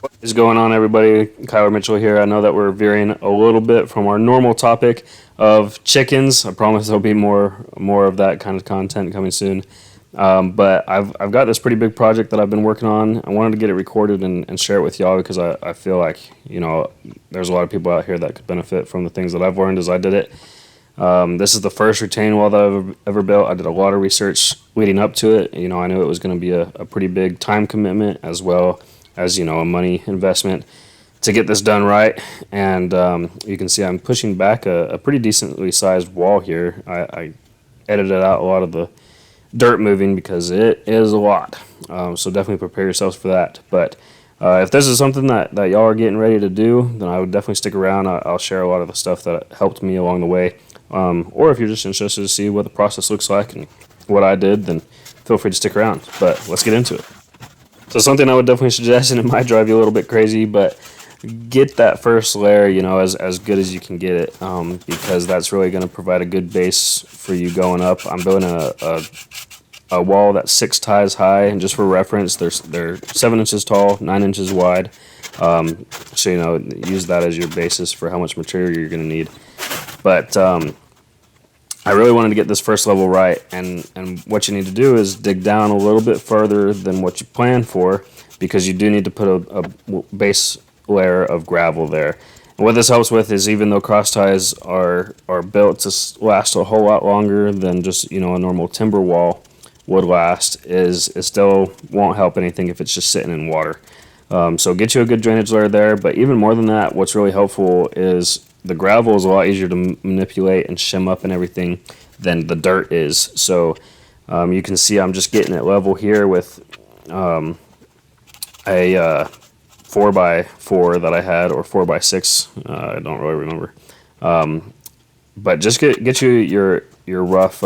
What is going on, everybody? Kyler Mitchell here. I know that we're veering a little bit from our normal topic of chickens. I promise there'll be more of that kind of content coming soon. But I've got this pretty big project that I've been working on. I wanted to get it recorded and share it with y'all because I feel like, there's a lot of people out here that could benefit from the things that I've learned as I did it. This is the first retaining wall that I've ever built. I did a lot of research leading up to it. I knew it was going to be a pretty big time commitment as well as, a money investment to get this done right. And you can see I'm pushing back a pretty decently sized wall here. I edited out a lot of the dirt moving because it is a lot. So definitely prepare yourselves for that. But if this is something that y'all are getting ready to do, then I would definitely stick around. I'll share a lot of the stuff that helped me along the way. Or if you're just interested to see what the process looks like and what I did, then feel free to stick around. But let's get into it. So something I would definitely suggest, and it might drive you a little bit crazy, but get that first layer, as good as you can get it, because that's really going to provide a good base for you going up. I'm building a wall that's 6 ties high, and just for reference, they're 7 inches tall, 9 inches wide. So use that as your basis for how much material you're going to need. But I really wanted to get this first level right, and what you need to do is dig down a little bit further than what you planned for, because you do need to put a base layer of gravel there. And what this helps with is, even though cross ties are built to last a whole lot longer than just a normal timber wall would last, is it still won't help anything if it's just sitting in water. So get you a good drainage layer there, but even more than that, what's really helpful is the gravel is a lot easier to manipulate and shim up and everything than the dirt is. So you can see I'm just getting it level here with a 4x4 that I had, or 4x6. I don't really remember. But just get you your rough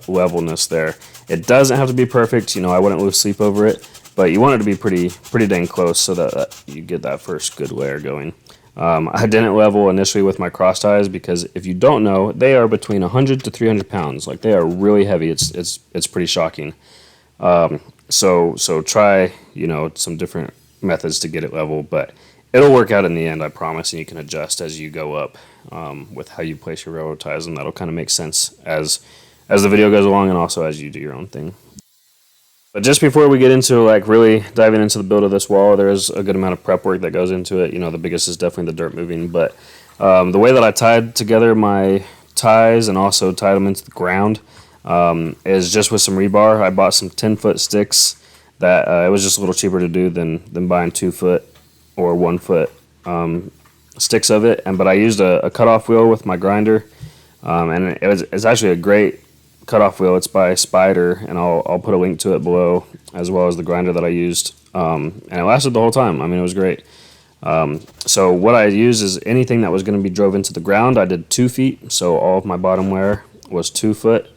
levelness there. It doesn't have to be perfect. I wouldn't lose sleep over it, but you want it to be pretty dang close so that you get that first good layer going. I didn't level initially with my cross ties because, if you don't know, they are between 100 to 300 pounds. Like, they are really heavy. It's pretty shocking. So try some different methods to get it level, but it'll work out in the end, I promise. And you can adjust as you go up with how you place your railroad ties, and that'll kind of make sense as the video goes along, and also as you do your own thing. But just before we get into really diving into the build of this wall, there is a good amount of prep work that goes into it. The biggest is definitely the dirt moving. But the way that I tied together my ties and also tied them into the ground is just with some rebar. I bought some 10-foot sticks that it was just a little cheaper to do than buying 2-foot or 1-foot sticks of it. But I used a cutoff wheel with my grinder, and it's actually a great cutoff wheel. It's by Spider, and I'll put a link to it below, as well as the grinder that I used, and it lasted the whole time. I mean, it was great. So what I used is anything that was going to be drove into the ground. I did 2 feet, so all of my bottom layer was 2-foot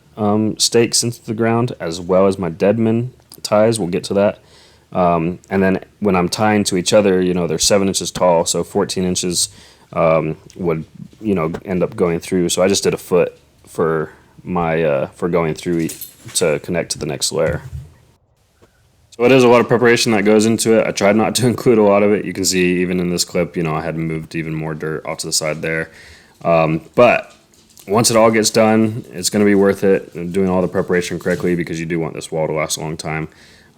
stakes into the ground, as well as my deadmen ties. We'll get to that. And then when I'm tying to each other, they're 7 inches tall, so 14 inches would end up going through. So I just did a foot for going through to connect to the next layer. So it is a lot of preparation that goes into it. I tried not to include a lot of it. You can see even in this clip, I had moved even more dirt off to the side there. But once it all gets done, it's going to be worth it, doing all the preparation correctly, because you do want this wall to last a long time.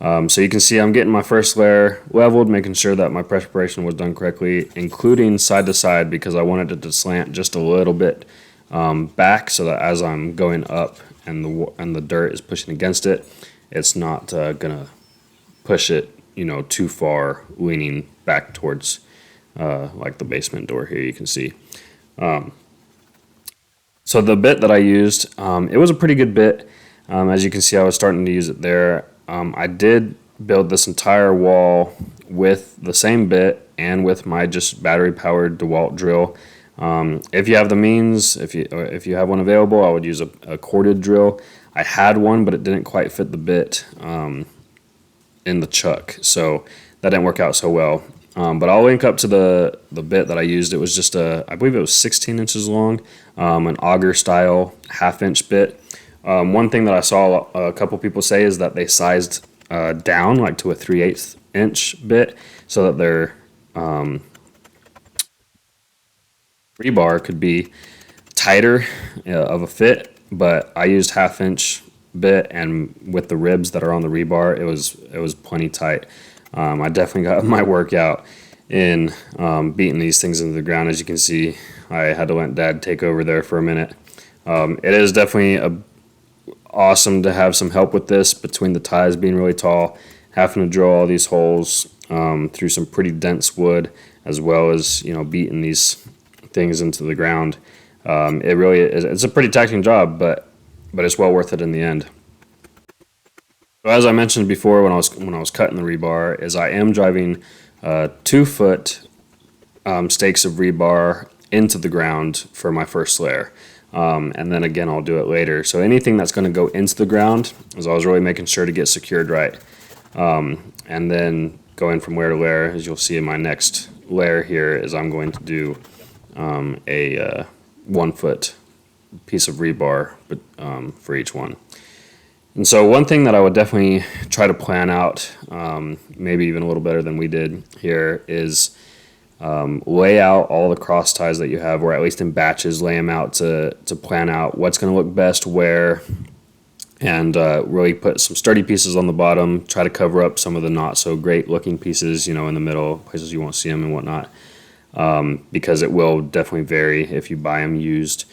So you can see I'm getting my first layer leveled, making sure that my preparation was done correctly, including side to side, because I wanted it to slant just a little bit back, so that as I'm going up and the dirt is pushing against it, it's not gonna push it too far, leaning back towards like the basement door here. You can see. So the bit that I used, it was a pretty good bit. As you can see, I was starting to use it there. I did build this entire wall with the same bit and with my just battery powered DeWalt drill. If you have the means, if you have one available, I would use a corded drill. I had one, but it didn't quite fit the bit in the chuck, so that didn't work out so well. But I'll link up to the bit that I used. It was just I believe it was 16 inches long, an auger style 1/2-inch bit. One thing that I saw a couple people say is that they sized down like to a 3/8 inch bit, so that they're rebar could be tighter of a fit, but I used 1/2 inch bit, and with the ribs that are on the rebar, it was plenty tight. I definitely got my workout in beating these things into the ground. As you can see, I had to let Dad take over there for a minute. It is definitely awesome to have some help with this between the ties being really tall, having to drill all these holes through some pretty dense wood, as well as beating these things into the ground. It really is. It's a pretty taxing job, but it's well worth it in the end. So as I mentioned before, when I was cutting the rebar, is I am driving 2 foot stakes of rebar into the ground for my first layer. And then again, I'll do it later. So anything that's going to go into the ground is I was really making sure to get secured right. And then going from layer to layer, as you'll see in my next layer here, is I'm going to do a 1 foot piece of rebar, but for each one. And so one thing that I would definitely try to plan out, maybe even a little better than we did here, is lay out all the cross ties that you have, or at least in batches, lay them out to plan out what's going to look best where, and really put some sturdy pieces on the bottom, try to cover up some of the not so great looking pieces, in the middle, places you won't see them and whatnot, because it will definitely vary if you buy them used.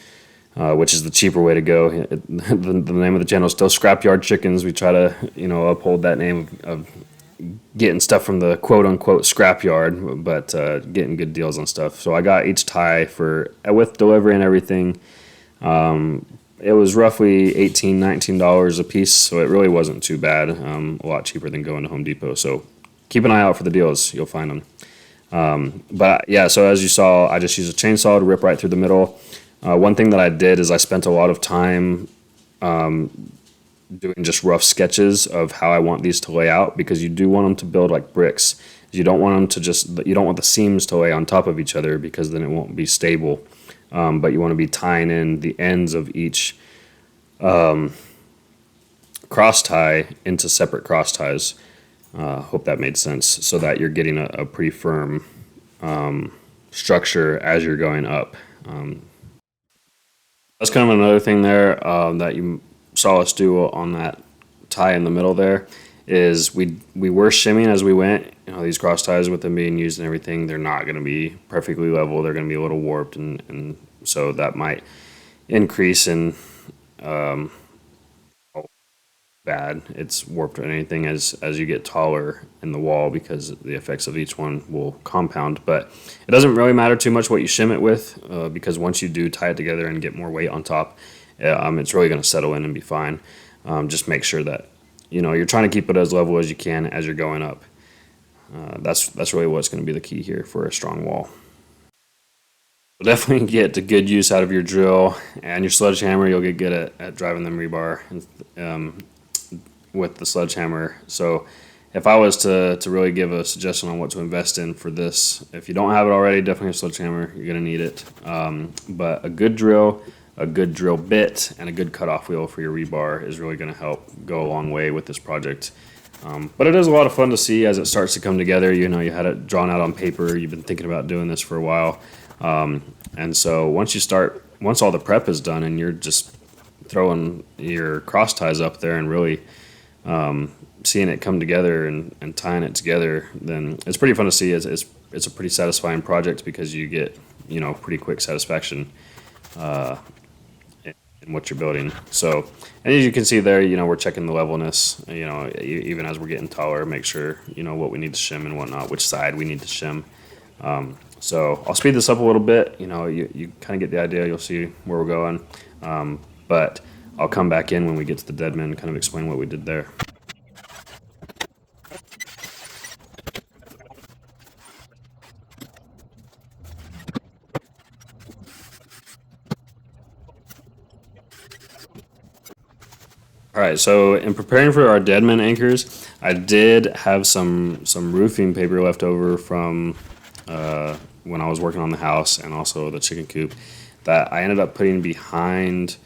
Which is the cheaper way to go. The name of the channel is still Scrapyard Chickens. We try to, uphold that name of getting stuff from the quote-unquote scrapyard, but getting good deals on stuff. So I got each tie with delivery and everything. It was roughly $18, $19 a piece, so it really wasn't too bad. A lot cheaper than going to Home Depot. So keep an eye out for the deals. You'll find them. But yeah, so as you saw, I just used a chainsaw to rip right through the middle. One thing that I did is I spent a lot of time doing just rough sketches of how I want these to lay out, because you do want them to build like bricks. You don't want you don't want the seams to lay on top of each other, because then it won't be stable. But you want to be tying in the ends of each cross tie into separate cross ties. Hope that made sense, so that you're getting a pretty firm structure as you're going up. That's kind of another thing there that you saw us do on that tie in the middle there, is we were shimming as we went. These cross ties, with them being used and everything, they're not going to be perfectly level. They're going to be a little warped, and so that might increase in bad it's warped or anything as you get taller in the wall, because the effects of each one will compound. But it doesn't really matter too much what you shim it with, because once you do tie it together and get more weight on top, it's really going to settle in and be fine. Just make sure that you're trying to keep it as level as you can as you're going up. That's really what's going to be the key here for a strong wall. So definitely get a good use out of your drill and your sledgehammer. You'll get good at driving them rebar with the sledgehammer. So if I was to really give a suggestion on what to invest in for this, if you don't have it already, definitely a sledgehammer. You're going to need it. But a good drill bit, and a good cutoff wheel for your rebar is really going to help go a long way with this project. But it is a lot of fun to see as it starts to come together. You had it drawn out on paper. You've been thinking about doing this for a while. And so once all the prep is done and you're just throwing your cross ties up there and really seeing it come together and tying it together, then it's pretty fun to see. It's a pretty satisfying project, because you get pretty quick satisfaction in what you're building. So, and as you can see there, we're checking the levelness, even as we're getting taller, make sure what we need to shim and whatnot, which side we need to shim. So I'll speed this up a little bit. You kind of get the idea. You'll see where we're going. But I'll come back in when we get to the deadmen and kind of explain what we did there. All right, so in preparing for our deadman anchors, I did have some roofing paper left over from when I was working on the house, and also the chicken coop, that I ended up putting behind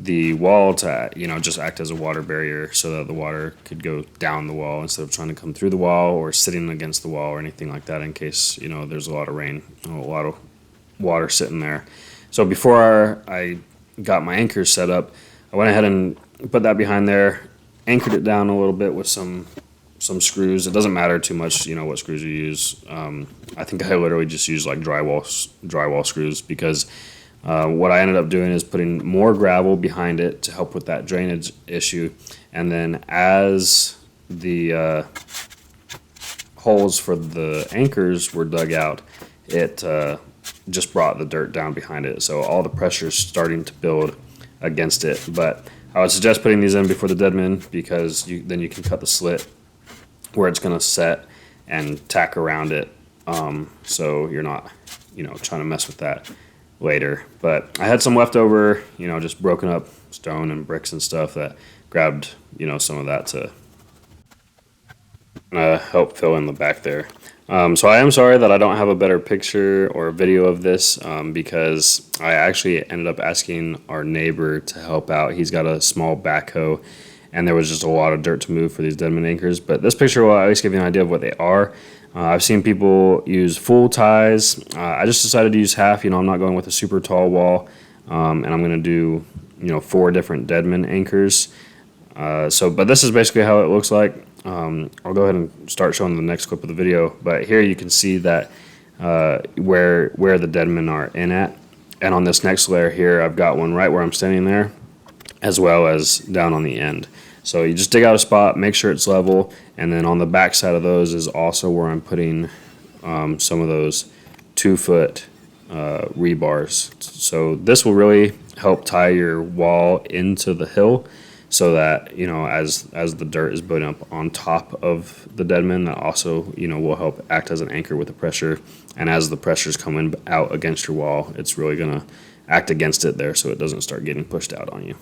the wall to, just act as a water barrier so that the water could go down the wall instead of trying to come through the wall or sitting against the wall or anything like that in case, there's a lot of rain, a lot of water sitting there. So before I got my anchors set up, I went ahead and put that behind there, anchored it down a little bit with some screws. It doesn't matter too much, what screws you use. I think I literally just used like drywall screws because what I ended up doing is putting more gravel behind it to help with that drainage issue. And then as the holes for the anchors were dug out, it just brought the dirt down behind it. So all the pressure is starting to build against it. But I would suggest putting these in before the deadmen because then you can cut the slit where it's going to set and tack around it. So you're not, trying to mess with that later. But I had some leftover, just broken up stone and bricks and stuff that grabbed, some of that to help fill in the back there. So I am sorry that I don't have a better picture or video of this because I actually ended up asking our neighbor to help out. He's got a small backhoe and there was just a lot of dirt to move for these deadman anchors. But this picture will at least give you an idea of what they are. I've seen people use full ties. I just decided to use half. I'm not going with a super tall wall, and I'm going to do 4 different deadman anchors. But this is basically how it looks like. I'll go ahead and start showing the next clip of the video. But here you can see that where the deadmen are in at, and on this next layer here, I've got one right where I'm standing there, as well as down on the end. So you just dig out a spot, make sure it's level, and then on the back side of those is also where I'm putting some of those 2-foot rebars. So this will really help tie your wall into the hill so that, as the dirt is building up on top of the deadman, that also, will help act as an anchor with the pressure. And as the pressure's coming out against your wall, it's really going to act against it there so it doesn't start getting pushed out on you.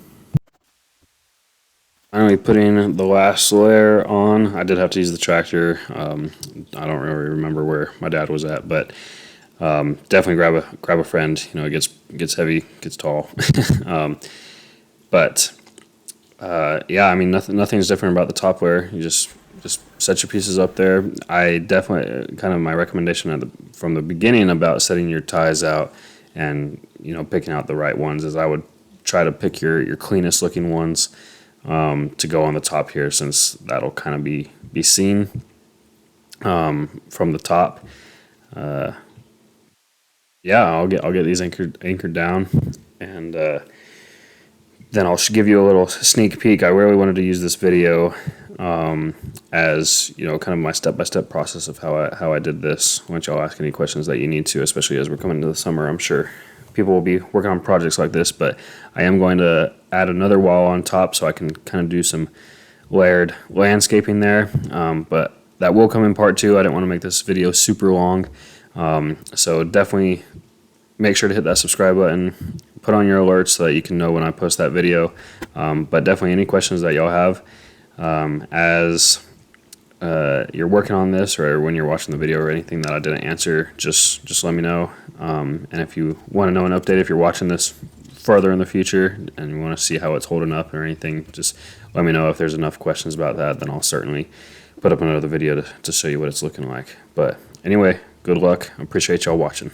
Finally putting the last layer on. I did have to use the tractor. I don't really remember where my dad was at, but definitely grab a friend. It gets heavy, gets tall. Yeah, nothing's different about the top layer. You just set your pieces up there. I definitely kind of my recommendation from the beginning about setting your ties out and picking out the right ones is I would try to pick your cleanest looking ones. To go on the top here, since that'll kind of be seen from the top. Yeah, I'll get these anchored down, and then I'll give you a little sneak peek. I really wanted to use this video as kind of my step-by-step process of how I did this. Why don't y'all ask any questions that you need to, especially as we're coming into the summer. I'm sure people will be working on projects like this, but I am going to add another wall on top so I can kind of do some layered landscaping there, but that will come in part 2. I didn't want to make this video super long, so definitely make sure to hit that subscribe button, put on your alerts so that you can know when I post that video, but definitely any questions that y'all have as you're working on this or when you're watching the video or anything that I didn't answer, just let me know. And if you want to know an update, if you're watching this further in the future and you want to see how it's holding up or anything, just let me know. If there's enough questions about that, then I'll certainly put up another video to show you what it's looking like. But anyway, good luck. I appreciate y'all watching.